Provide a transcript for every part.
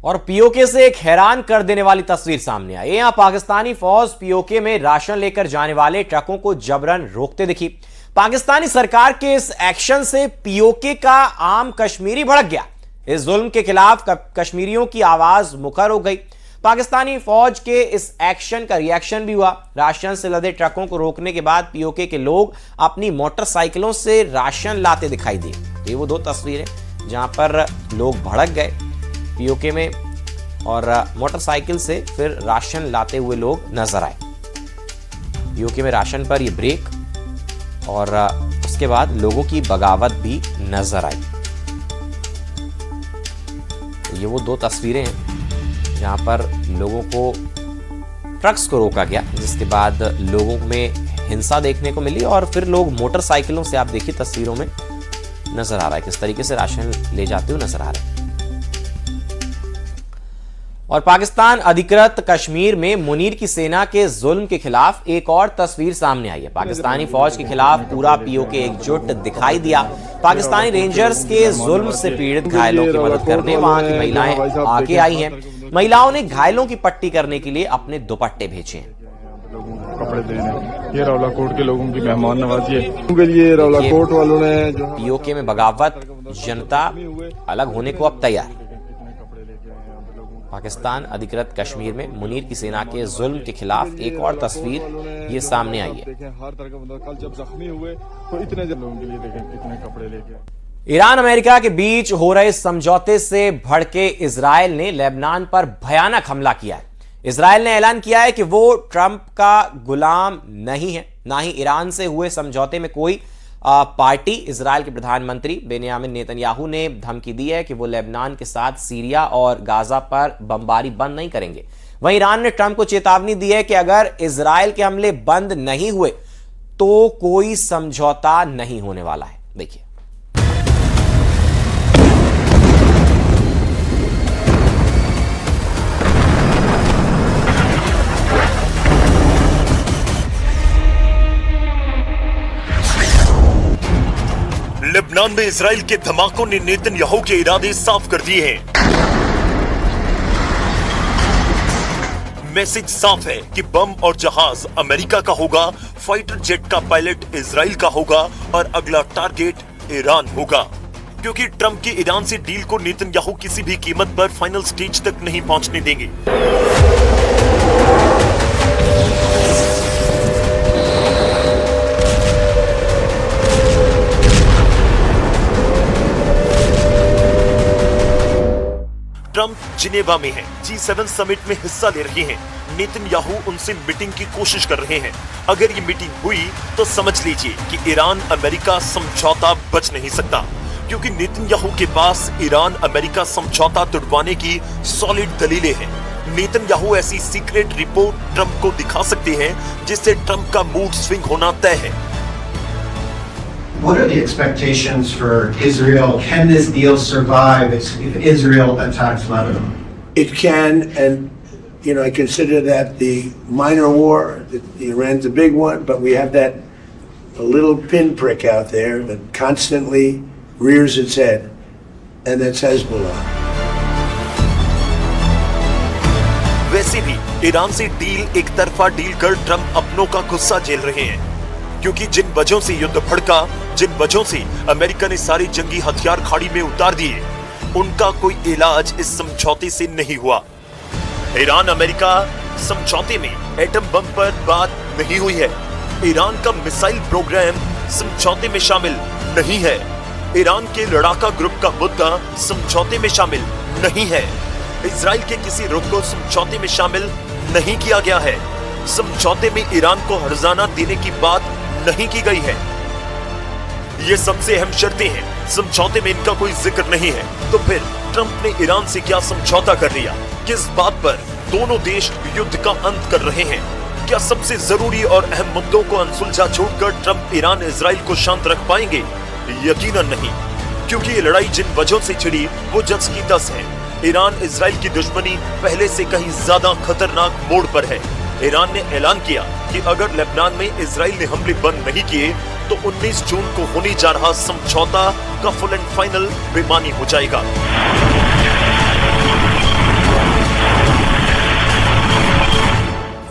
और पीओके से एक हैरान कर देने वाली तस्वीर सामने आई। यहां पाकिस्तानी फौज पीओके में राशन लेकर जाने वाले ट्रकों को जबरन रोकते दिखी। पाकिस्तानी सरकार के इस एक्शन से पीओके का आम कश्मीरी भड़क गया। इस जुल्म के खिलाफ कश्मीरियों की आवाज मुखर हो गई। पाकिस्तानी फौज के इस एक्शन का रिएक्शन भी हुआ। राशन से लदे ट्रकों को रोकने के बाद पीओके के लोग अपनी मोटरसाइकिलों से राशन लाते दिखाई दिए। ये वो दो तस्वीरें जहां पर लोग भड़क गए पीओके में और मोटरसाइकिल से फिर राशन लाते हुए लोग नजर आए। पीओके में राशन पर ये ब्रेक और उसके बाद लोगों की बगावत भी नजर आई। ये वो दो तस्वीरें हैं जहां पर लोगों को ट्रक्स को रोका गया, जिसके बाद लोगों में हिंसा देखने को मिली और फिर लोग मोटरसाइकिलों से, आप देखिए तस्वीरों में नजर आ रहा है किस तरीके से राशन ले जाते हुए नजर आ रहे हैं। और पाकिस्तान अधिकृत कश्मीर में मुनीर की सेना के जुल्म के खिलाफ एक और तस्वीर सामने आई है। पाकिस्तानी फौज के खिलाफ पूरा पीओके एकजुट दिखाई दिया। पाकिस्तानी रेंजर्स के जुल्म से पीड़ित घायलों की मदद करने वहां की महिलाएं आगे आई हैं। महिलाओं ने घायलों की पट्टी करने के लिए अपने दुपट्टे भेजे हैं। कपड़े देने, ये रावलाकोट के लोगों की मेहमान नवाजी है, उनके लिए रावलाकोट वालों ने जो पीओके में बगावत, जनता अलग होने को अब तैयार। पाकिस्तान अधिकृत कश्मीर में मुनीर की सेना के जुल्म के खिलाफ एक और तस्वीर ये सामने आई है। कल जब जख्मी हुए तो इतने लोगों के लिए देखें कितने कपड़े लेके। ईरान अमेरिका के बीच हो रहे समझौते से भड़के इजरायल ने लेबनान पर भयानक हमला किया है। इजरायल ने ऐलान किया है कि वो ट्रंप का गुलाम नहीं है, ना ही ईरान से हुए समझौते में कोई पार्टी। इजरायल के प्रधानमंत्री बेन्यामिन नेतन्याहू ने धमकी दी है कि वो लेबनान के साथ सीरिया और गाजा पर बमबारी बंद नहीं करेंगे। वहीं ईरान ने ट्रंप को चेतावनी दी है कि अगर इजरायल के हमले बंद नहीं हुए तो कोई समझौता नहीं होने वाला है। देखिए, लेबनान में इजराइल के धमाकों ने नेतन्याहू के इरादे साफ कर दिए हैं। मैसेज साफ है कि बम और जहाज अमेरिका का होगा, फाइटर जेट का पायलट इजराइल का होगा और अगला टारगेट ईरान होगा। क्योंकि ट्रंप की ईरान से डील को नेतन्याहू किसी भी कीमत पर फाइनल स्टेज तक नहीं पहुंचने देंगे। ट्रंप जिनेवा में हैं, G7 समिट में हिस्सा ले रहे हैं। नेतन्याहू उनसे मीटिंग की कोशिश कर रहे हैं। अगर ये मीटिंग हुई तो समझ लीजिए कि ईरान अमेरिका समझौता बच नहीं सकता, क्योंकि नेतन्याहू के पास ईरान अमेरिका समझौता तुड़वाने की सॉलिड दलीलें हैं। नेतन्याहू ऐसी सीक्रेट रिपोर्ट ट्रंप को दिखा सकते हैं जिससे ट्रंप का मूड स्विंग होना तय है। What are the expectations for Israel? Can this deal survive if Israel attacks Lebanon? It can, and I consider that the minor war. Iran's a big one, but we have that a little pinprick out there that constantly rears its head, and that's Hezbollah. वैसे भी Iran से deal एक तरफा deal कर Trump अपनों का गुस्सा झेल रहे हैं, क्योंकि जिन वजहों से युद्ध भड़का, जिन वजहों से अमेरिका ने सारे जंगी हथियार खाड़ी में उतार दिए, उनका कोई इलाज इस समझौते से नहीं हुआ। ईरान अमेरिका समझौते में एटम बम पर बात नहीं हुई है। ईरान का मिसाइल प्रोग्राम समझौते में शामिल नहीं है। ईरान के लड़ाका ग्रुप का मुद्दा समझौते में शामिल नहीं है। इजराइल के किसी रुख को समझौते में शामिल नहीं किया गया है। समझौते में ईरान को हर्जाना देने की बात नहीं की गई है। ये सबसे अहम शर्तें हैं, समझौते में इनका कोई जिक्र नहीं है। तो फिर ट्रंप ने ईरान से क्या समझौता कर लिया? किस बात पर दोनों देश युद्ध का अंत कर रहे हैं? क्या सबसे जरूरी और अहम मुद्दों को अनसुलझा छोड़कर ट्रंप ईरान इजराइल को शांत रख पाएंगे? यकीनन नहीं, क्योंकि ये लड़ाई जिन वजहों से छिड़ी वो 10 की 10 है। ईरान इजराइल की दुश्मनी पहले से कहीं ज्यादा खतरनाक मोड़ पर है। ईरान ने ऐलान किया कि अगर लेबनान में इजराइल ने हमले बंद नहीं किए तो 19 जून को होने जा रहा समझौता का फुल एंड फाइनल बेमानी हो जाएगा।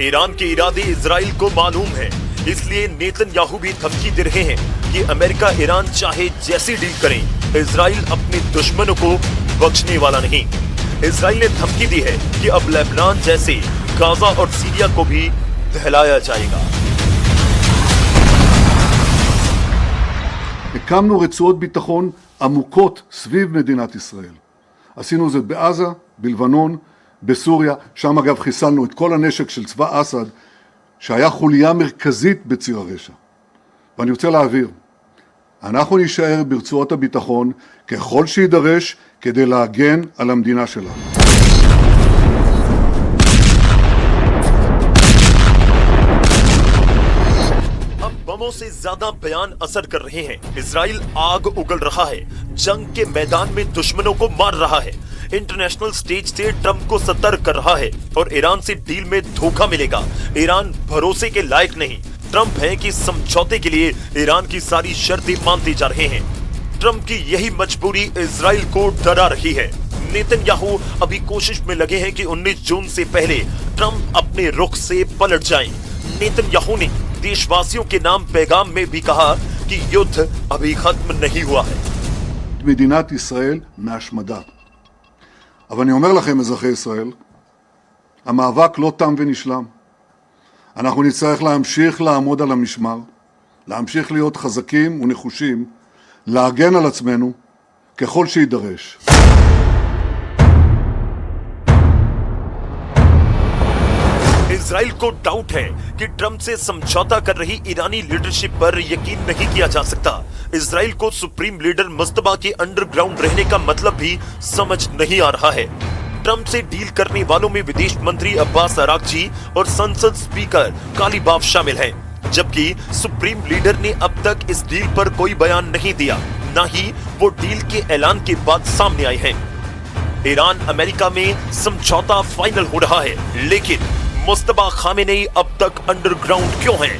ईरान के इरादे इजराइल को मालूम है, इसलिए नेतन्याहू भी धमकी दे रहे हैं कि अमेरिका ईरान चाहे जैसी डील करें, इजराइल अपने दुश्मनों को बख्शने वाला नहीं। इजराइल ने धमकी दी है कि अब लेबनान जैसे गाजा और सीरिया को भी दहलाया जाएगा। הקמנו רצועות ביטחון עמוקות סביב מדינת ישראל. עשינו זאת בעזה, בלבנון, בסוריה, שם אגב חיסלנו את כל הנשק של צבא אסד, שהיה חוליה מרכזית בציר הרשע. ואני רוצה להעביר, אנחנו נשאר ברצועות הביטחון ככל שידרש כדי להגן על המדינה שלנו. बमों से ज्यादा बयान असर कर रहे हैं। इजराइल आग उगल रहा है, जंग के मैदान में दुश्मनों को मार रहा है, इंटरनेशनल स्टेज से ट्रंप को सतर्क कर रहा है और ईरान से डील में धोखा मिलेगा। ईरान भरोसे के लायक नहीं। ट्रंप है कि समझौते के लिए ईरान की सारी शर्तें मानते जा रहे हैं। ट्रंप की यही मजबूरी इजराइल को डरा रही है। नेतन्याहू अभी कोशिश में लगे हैं कि 19 जून से पहले ट्रंप अपने रुख से पलट जाएं। नेतन्याहू ने देशवासियों के नाम पैगाम में भी कहा कि युद्ध अभी खत्म नहीं हुआ है। מדינת ישראל מהשמדה. אבל אני אומר לכם, אזרחי ישראל, המאבק לא תם ונשלם. אנחנו נצטרך להמשיך לעמוד על המשמר, להמשיך להיות חזקים ונחושים, להגן על עצמנו ככל שידרש. इजराइल को डाउट है कि ट्रंप से समझौता कर रही ईरानी लीडरशिप पर यकीन नहीं किया जा सकता। इजराइल को सुप्रीम लीडर मुस्तफा के अंडरग्राउंड रहने का मतलब भी समझ नहीं आ रहा है। ट्रंप से डील करने वालों में विदेश मंत्री अब्बास अरागची और संसद स्पीकर कालीबाफ शामिल हैं, जबकि सुप्रीम लीडर ने अब तक इस डील पर कोई बयान नहीं दिया, न ही वो डील के ऐलान के बाद सामने आए हैं। ईरान अमेरिका में समझौता फाइनल हो रहा है, लेकिन मुस्तफा खामेनेई अब तक अंडरग्राउंड क्यों हैं?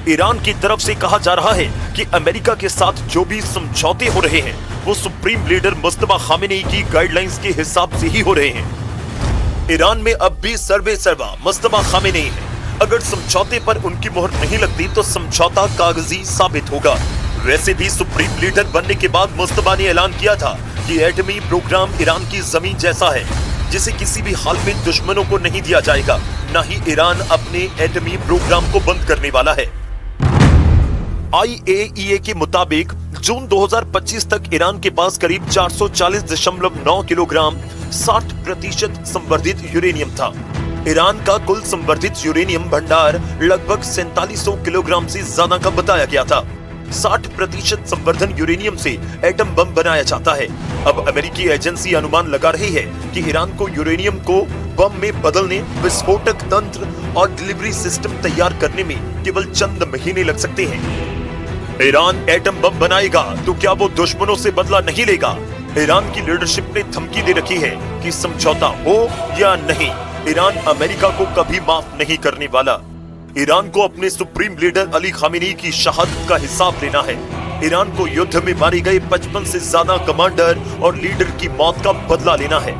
ईरान की तरफ से कहा जा रहा है कि अमेरिका के साथ जो भी समझौते हो रहे हैं वो सुप्रीम लीडर मुस्तफा खामेनेई की गाइडलाइंस के हिसाब से ही हो रहे हैं। ईरान में अब भी सर्वे सर्वा मुस्तफा खामेनेई है। अगर समझौते पर उनकी मोहर नहीं लगती तो समझौता कागजी साबित होगा। वैसे भी सुप्रीम लीडर बनने के बाद मुस्तफा ने ऐलान किया था कि एटमी प्रोग्राम ईरान की जमीन जैसा है, जिसे किसी भी हाल में दुश्मनों को नहीं दिया जाएगा। न ही ईरान अपने एटमी प्रोग्राम को बंद करने वाला है। IAEA के मुताबिक जून 2025 तक ईरान के पास करीब 440.9 किलोग्राम 60% संवर्धित यूरेनियम था। ईरान का कुल संवर्धित यूरेनियम भंडार लगभग 4700 किलोग्राम से ज्यादा का बताया गया था। 60% संवर्धन यूरेनियम से एटम बम बनाया जाता है। अब अमेरिकी एजेंसी अनुमान लगा रही है कि ईरान को यूरेनियम को बम में बदलने, विस्फोटक तंत्र और डिलीवरी सिस्टम तैयार करने में केवल चंद महीने लग सकते हैं। ईरान एटम बम बनाएगा तो क्या वो दुश्मनों से बदला नहीं लेगा? ईरान की लीडरशिप ने धमकी दे रखी है कि समझौता हो या नहीं, ईरान अमेरिका को कभी माफ नहीं करने वाला। ईरान को अपने सुप्रीम लीडर अली खामेनी की शहादत का हिसाब लेना है। ईरान को युद्ध में मारे गए 55 से ज्यादा कमांडर और लीडर की मौत का बदला लेना है।